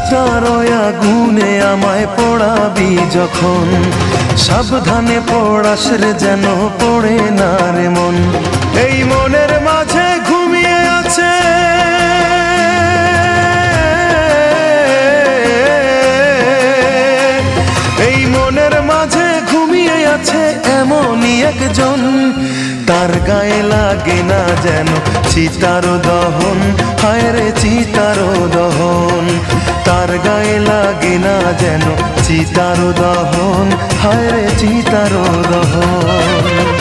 চিতার আগুনে আমায় পোড়াবি যখন, সাবধানে পড়াস রে যেন পড়ে না রে মন। এই মনের মাঝে ঘুমিয়ে আছে এই মনের মাঝে ঘুমিয়ে আছে এমনই একজন, তার গায়ে লাগে না যেন চিতার দহন, হায় রে চিতার দহন। তার গায়ে লাগে না যেন চিতার দহন, হায় রে চিতার দহন।